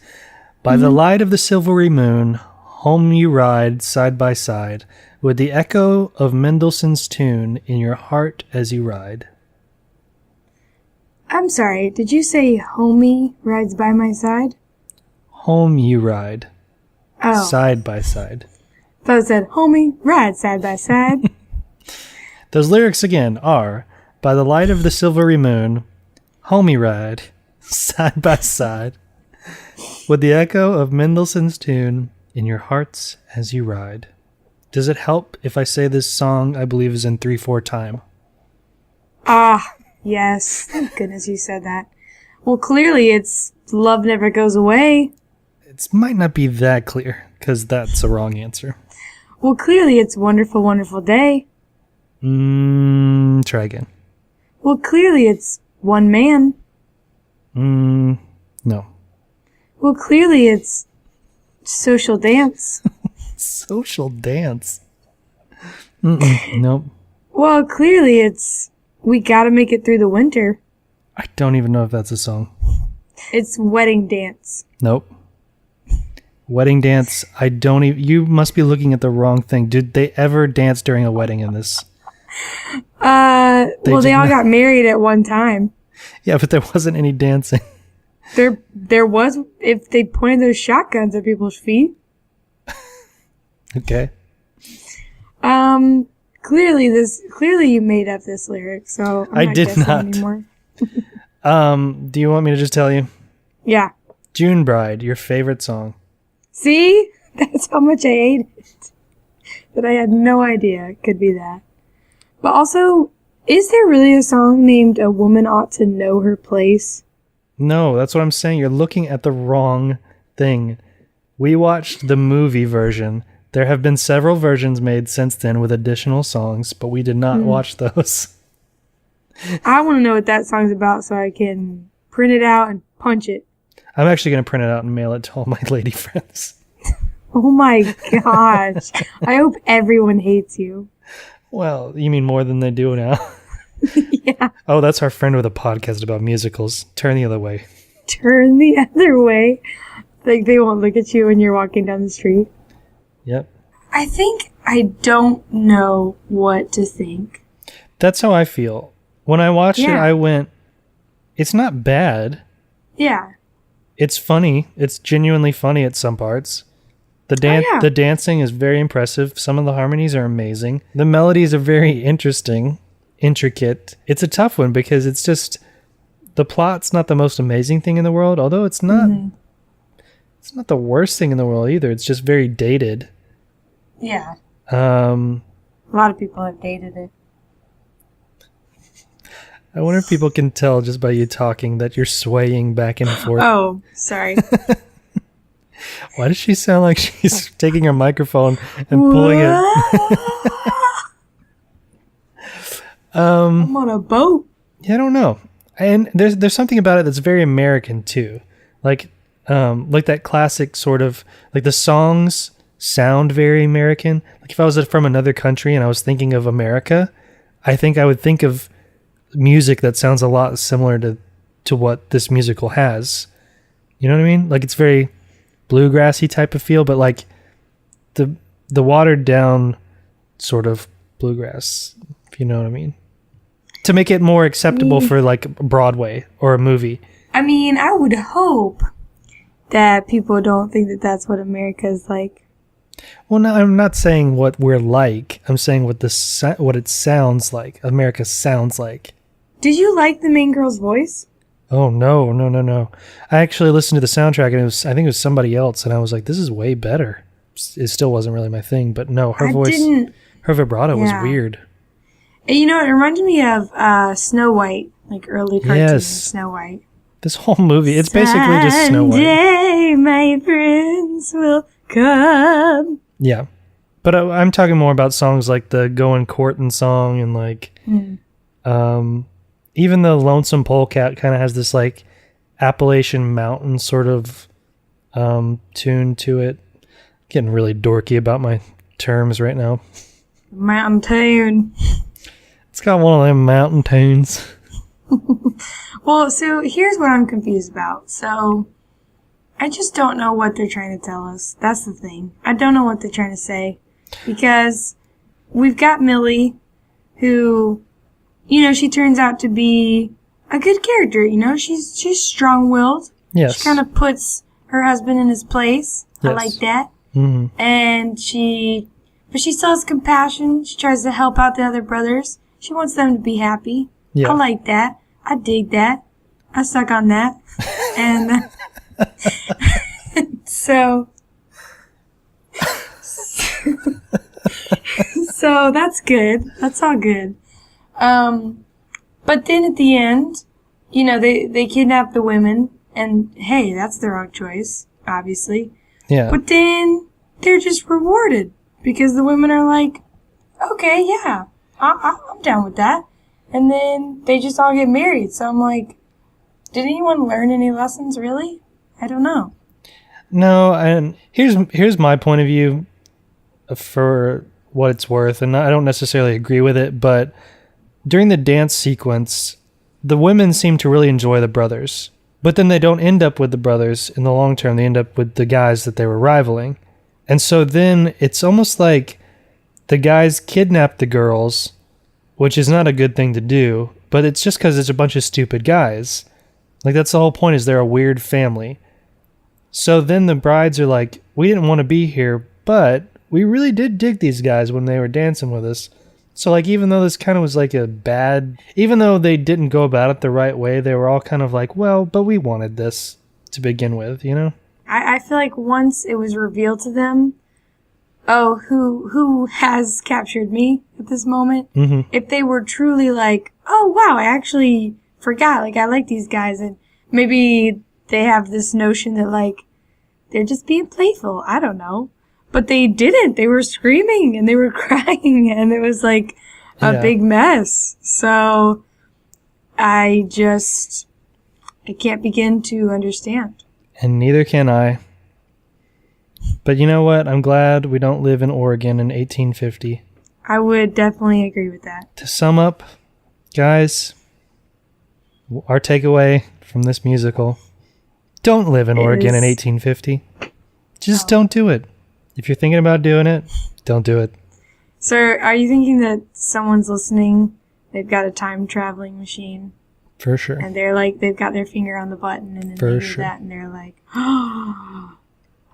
By the light of the silvery moon, home you ride side by side, with the echo of Mendelssohn's tune in your heart as you ride. I'm sorry, did you say homie rides by my side? Home you ride, Oh, side by side. so it said homie ride side by side. Those lyrics again are, by the light of the silvery moon, homie ride, side by side, with the echo of Mendelssohn's tune in your hearts as you ride. Does it help if I say this song, I believe, is in 3/4 time? Ah, yes. Thank goodness you said that. Well, clearly it's love never goes away. It might not be that clear, because that's a wrong answer. Well, clearly it's wonderful, wonderful day. Try again. Well, clearly it's one man. No. Well, clearly it's Social dance. Social dance. Nope. Well, clearly it's we gotta make it through the winter. I don't even know if that's a song. It's wedding dance. Nope. Wedding dance. I don't even. You must be looking at the wrong thing. Did they ever dance during a wedding in this? Well, they all got married at one time. Yeah, but there wasn't any dancing. There was if they pointed those shotguns at people's feet. Okay. Clearly you made up this lyric, so I'm I not did guessing not. anymore. Do you want me to just tell you? Yeah. June Bride, your favorite song. See? That's how much I hate it. That I had no idea it could be that. But also, is there really a song named A Woman Ought to Know Her Place? No, that's what I'm saying. You're looking at the wrong thing. We watched the movie version. There have been several versions made since then with additional songs, but we did not watch those. I want to know what that song's about so I can print it out and punch it. I'm actually going to print it out and mail it to all my lady friends. Oh my gosh. I hope everyone hates you. Well, you mean more than they do now? Yeah. Oh, that's our friend with a podcast about musicals. Turn the other way. Turn the other way. Like they won't look at you when you're walking down the street. Yep. I think I don't know what to think. That's how I feel. When I watched it, Yeah. I went, it's not bad. Yeah. It's funny. It's genuinely funny at some parts. The dancing is very impressive. Some of the harmonies are amazing. The melodies are very intricate. It's a tough one because it's just the plot's not the most amazing thing in the world, although it's not it's not the worst thing in the world either. It's just very dated. Yeah. A lot of people have dated it. I wonder if people can tell just by you talking that you're swaying back and forth. Oh, sorry. Why does she sound like she's taking her microphone and pulling it? I'm on a boat. Yeah, I don't know. And there's something about it that's very American too. Like that classic sort of like the songs sound very American. Like if I was from another country and I was thinking of America, I think I would think of music that sounds a lot similar to what this musical has. You know what I mean? Like it's very bluegrassy type of feel, but like the watered down sort of bluegrass, if you know what I mean. To make it more acceptable for like Broadway or a movie. I mean, I would hope that people don't think that that's what America is like. Well, no, I'm not saying what we're like. I'm saying what it sounds like. America sounds like. Did you like the main girl's voice? Oh, no. I actually listened to the soundtrack and I think it was somebody else and I was like, this is way better. It still wasn't really my thing, but no, her vibrato was weird. You know, it reminded me of Snow White, like early cartoons. Yes. Snow White. This whole movie, it's basically just Snow White. Someday my prince will come. Yeah. But I'm talking more about songs like the Goin' Courtin' song and like even the Lonesome Polecat kind of has this like Appalachian Mountain sort of tune to it. Getting really dorky about my terms right now. Mountain tune. It's got one of them mountain tunes. Well, so here's what I'm confused about. So I just don't know what they're trying to tell us. That's the thing. I don't know what they're trying to say. Because we've got Millie, who, you know, she turns out to be a good character, you know? She's strong-willed. Yes. She kind of puts her husband in his place. Yes. I like that. Mm-hmm. And but she still has compassion. She tries to help out the other brothers. She wants them to be happy. Yeah. I like that. I dig that. I suck on that. And so that's good. That's all good. But then at the end, you know, they kidnap the women, and hey, that's the wrong choice, obviously. Yeah. But then they're just rewarded because the women are like, okay, yeah, I'm down with that. And then they just all get married. So I'm like, did anyone learn any lessons, really? I don't know. No, and here's my point of view for what it's worth, and I don't necessarily agree with it, but during the dance sequence, the women seem to really enjoy the brothers, but then they don't end up with the brothers in the long term. They end up with the guys that they were rivaling. And so then it's almost like the guys kidnap the girls, which is not a good thing to do, but it's just because it's a bunch of stupid guys. Like, that's the whole point, is they're a weird family. So then the brides are like, we didn't want to be here, but we really did dig these guys when they were dancing with us. So, like, even though this kind of was like even though they didn't go about it the right way, they were all kind of like, well, but we wanted this to begin with, you know? I feel like once it was revealed to them, oh, who has captured me at this moment? Mm-hmm. If they were truly like, oh, wow, I actually forgot, like, I like these guys, and maybe they have this notion that, like, they're just being playful. I don't know. But they didn't. They were screaming and they were crying, and it was like a big mess. So I can't begin to understand. And neither can I. But you know what? I'm glad we don't live in Oregon in 1850. I would definitely agree with that. To sum up, guys, our takeaway from this musical: don't live in Oregon in 1850. Just don't do it. If you're thinking about doing it, don't do it. So are you thinking that someone's listening, they've got a time traveling machine? For sure. And they're like, they've got their finger on the button, and then they do that, and they're like, oh,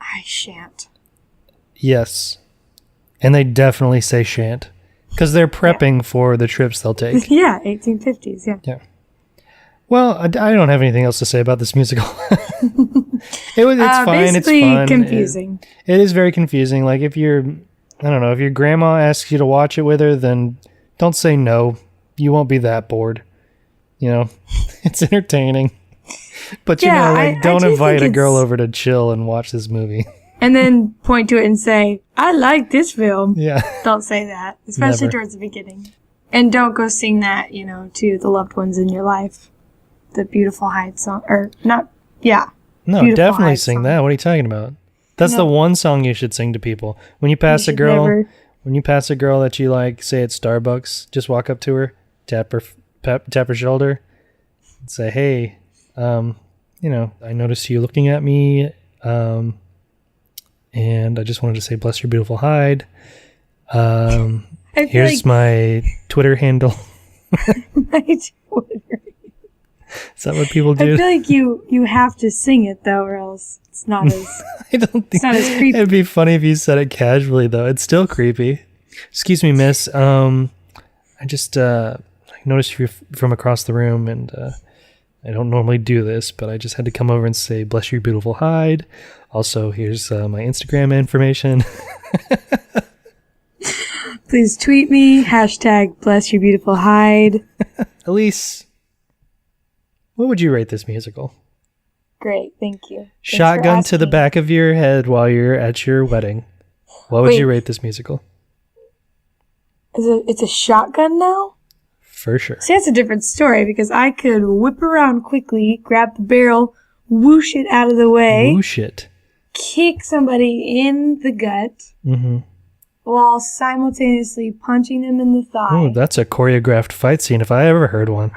I shan't. Yes. And they definitely say shan't. Because they're prepping for the trips they'll take. Yeah, 1850s, yeah. Yeah. Well, I don't have anything else to say about this musical. It's fine. It's fun. Confusing. It is very confusing. Like, if your grandma asks you to watch it with her, then don't say no. You won't be that bored. You know, it's entertaining. But, don't invite a girl over to chill and watch this movie. And then point to it and say, I like this film. Yeah. Don't say that, especially towards the beginning. And don't go sing that, to the loved ones in your life. The Beautiful Hyde song. Or not, yeah. No, Beautiful definitely Hyde sing song. that. What are you talking about? That's the one song you should sing to people. When you pass a girl that you like, say at Starbucks, just walk up to her, tap her shoulder, and say, "Hey, I noticed you looking at me, and I just wanted to say, bless your beautiful hide. Here's my Twitter handle." My Twitter. Is that what people do? I feel like you have to sing it though, or else it's not as. I don't think it's not as creepy. It'd be funny if you said it casually, though. It's still creepy. Excuse me, miss. I just noticed you from across the room, and I don't normally do this, but I just had to come over and say, bless your beautiful hide. Also, here's my Instagram information. Please tweet me, #bless your beautiful hide. Elise, what would you rate this musical? Great, thank you. Thanks Shotgun to the back of your head while you're at your wedding. What would you rate this musical? It's a shotgun now? For sure. See, that's a different story, because I could whip around quickly, grab the barrel, whoosh it out of the way. Whoosh it. Kick somebody in the gut. Mm-hmm. While simultaneously punching them in the thigh. Oh, that's a choreographed fight scene if I ever heard one.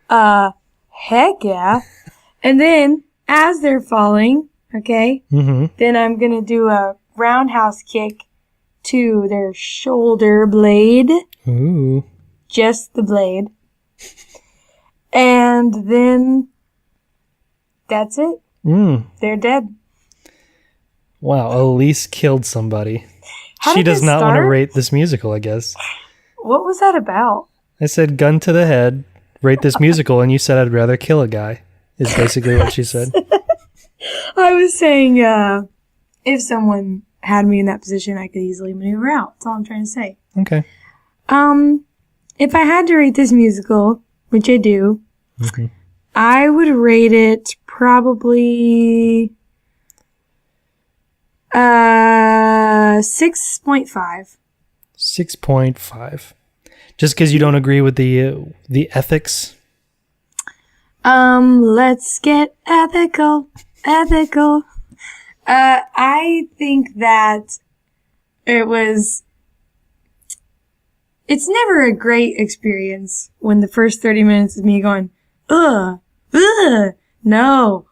Heck yeah. And then, as they're falling, okay, then I'm going to do a roundhouse kick to their shoulder blade. Ooh. Just the blade. And then, that's it. They're dead. Wow, Elise killed somebody. How She did does this not want to start? rate this musical, I guess. What was that about? I said gun to the head, rate this musical, and you said I'd rather kill a guy, is basically what she said. I was saying, if someone had me in that position, I could easily maneuver out. That's all I'm trying to say. Okay. If I had to rate this musical, which I do, I would rate it probably 6.5. 6.5. Just because you don't agree with the ethics? Let's get ethical. I think that it's never a great experience when the first 30 minutes is me going, no, no,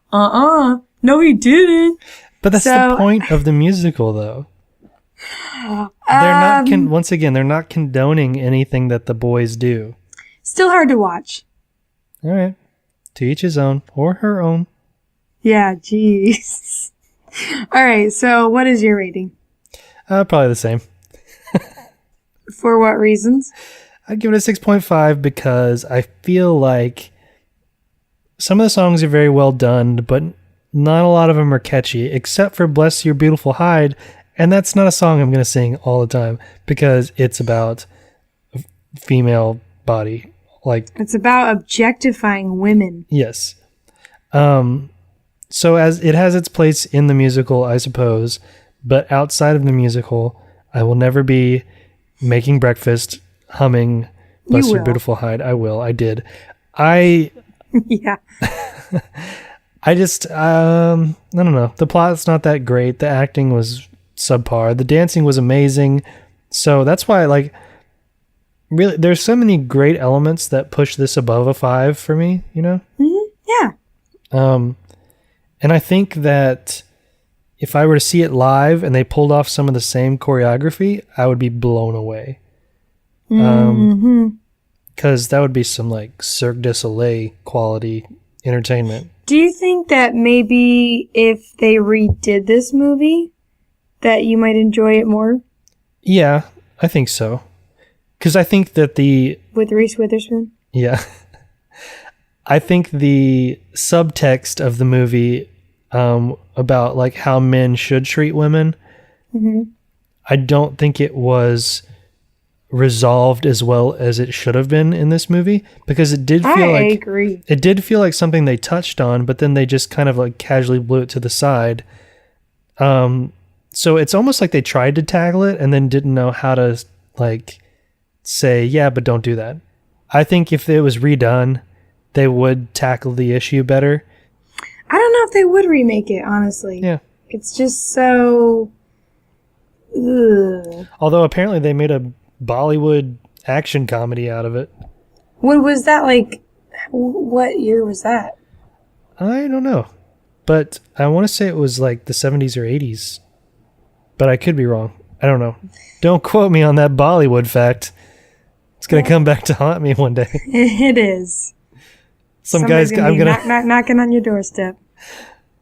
he didn't. But that's the point of the musical, though. They're not, once again, they're not condoning anything that the boys do. Still hard to watch. All right. To each his own, or her own. Yeah, jeez. All right, so what is your rating? Probably the same. For what reasons? I'd give it a 6.5 because I feel like some of the songs are very well done, but not a lot of them are catchy, except for Bless Your Beautiful Hide. And that's not a song I'm going to sing all the time because it's about female body. Like, it's about objectifying women. Yes. So as it has its place in the musical, I suppose, but outside of the musical, I will never be making breakfast, humming Bless Your Beautiful Hide. I will. I did. Yeah. I just, I don't know. The plot's not that great. The acting was subpar. The dancing was amazing. So that's why, like, really, there's so many great elements that push this above a 5 for me, you know? Mm-hmm. Yeah. And I think that if I were to see it live and they pulled off some of the same choreography, I would be blown away. Because that would be some, like, Cirque du Soleil quality entertainment. Do you think that maybe if they redid this movie, that you might enjoy it more? Yeah, I think so. Because I think that with Reese Witherspoon? Yeah. I think the subtext of the movie about, like, how men should treat women, I don't think it was resolved as well as it should have been in this movie, because it did feel I agree. It did feel like something they touched on, but then they just kind of, like, casually blew it to the side. So it's almost like they tried to tackle it and then didn't know how to, like, say, yeah, but don't do that. I think if it was redone, they would tackle the issue better. I don't know if they would remake it, honestly. Yeah. It's just so... Ugh. Although apparently they made a Bollywood action comedy out of it. When was that, like... What year was that? I don't know. But I want to say it was like the 70s or 80s. But I could be wrong. I don't know. Don't quote me on that Bollywood fact. It's going to come back to haunt me one day. It is. Somebody's gonna I'm going to... knocking on your doorstep.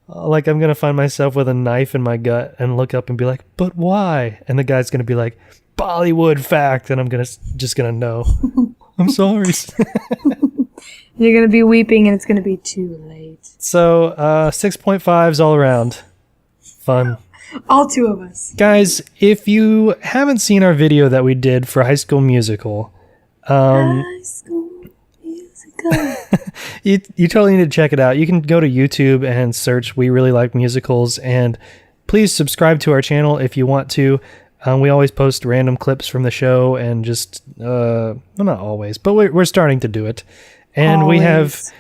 Like, I'm going to find myself with a knife in my gut and look up and be like, but why? And the guy's going to be like, Bollywood fact. And I'm just going to know. I'm sorry. You're going to be weeping and it's going to be too late. So, 6.5s all around. Fun. All two of us. Guys, if you haven't seen our video that we did for High School Musical, High School Musical. you totally need to check it out. You can go to YouTube and search We Really Like Musicals, and please subscribe to our channel if you want to. We always post random clips from the show and just, well, not always, but we're starting to do it. And Always.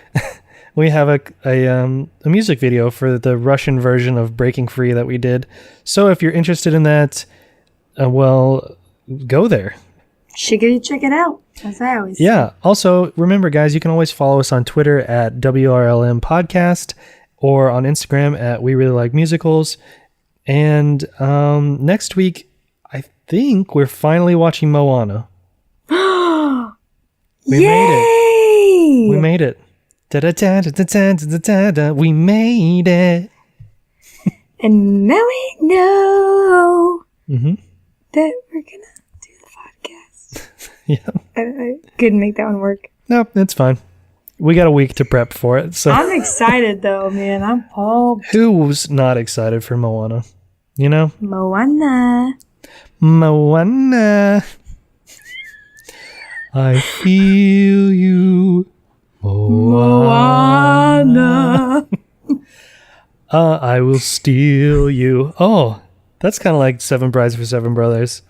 we have a music video for the Russian version of Breaking Free that we did. So if you're interested in that, well, go there. Shiggity, check it out. As I always say. Yeah. Also, remember, guys, you can always follow us on Twitter at WRLM Podcast or on Instagram at We Really Like Musicals. And next week, I think we're finally watching Moana. We made it. We made it. Da-da-da-da-da-da-da-da. We made it. And now we know that we're going to do the podcast. Yeah. I couldn't make that one work. No, it's fine. We got a week to prep for it. So I'm excited, though, man. I'm pumped. who's not excited for Moana? You know? Moana. Moana. I feel you. Moana. I will steal you. Oh, that's kind of like Seven Brides for Seven Brothers.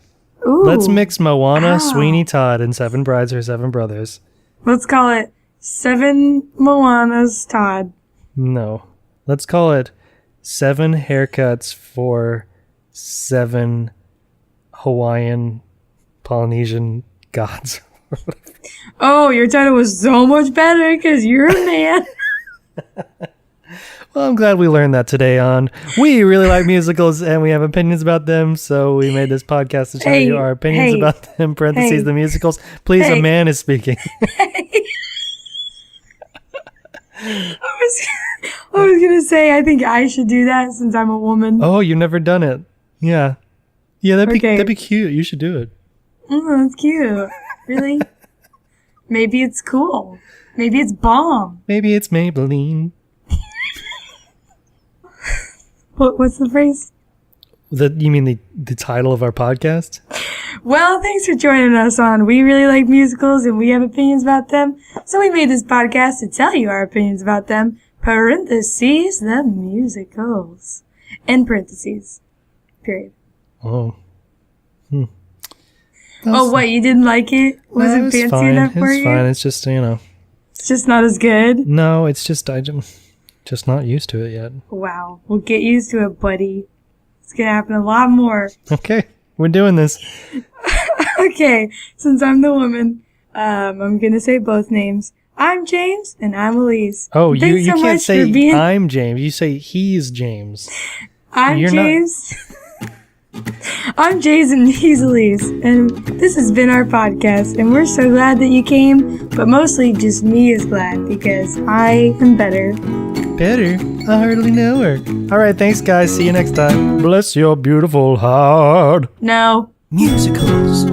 Ooh. Let's mix Moana, Sweeney Todd, and Seven Brides for Seven Brothers. Let's call it 7 Moanas Todd. No. Let's call it 7 haircuts for 7 Hawaiian Polynesian gods. Oh, your title was so much better because you're a man. Well, I'm glad we learned that today on We Really Like Musicals and we have opinions about them, so we made this podcast to tell you our opinions about them, parentheses, the musicals. Please, a man is speaking. I was going to say, I think I should do that since I'm a woman. Oh, you've never done it. Yeah. Yeah, that'd be cute. You should do it. Oh, that's cute. Really? Maybe it's cool. Maybe it's bomb. Maybe it's Maybelline. What's the phrase? You mean the title of our podcast? Well, thanks for joining us on We Really Like Musicals and we have opinions about them. So we made this podcast to tell you our opinions about them. Parentheses, the musicals. End parentheses. Period. Oh. Oh, what? You didn't like it? Wasn't fancy enough for you? It's fine. It's just, It's just not as good? No, it's just, just not used to it yet. Wow. We'll get used to it, buddy. It's going to happen a lot more. Okay. We're doing this. Okay. Since I'm the woman, I'm going to say both names. I'm James and I'm Elise. Oh, Thanks you so can't much say for being... I'm James. You say he's James. I'm You're James. I'm James and he's Elise. And this has been our podcast. And we're so glad that you came. But mostly just me is glad because I am better. Better? I hardly know her. All right, thanks, guys. See you next time. Bless your beautiful heart. No. Musicals.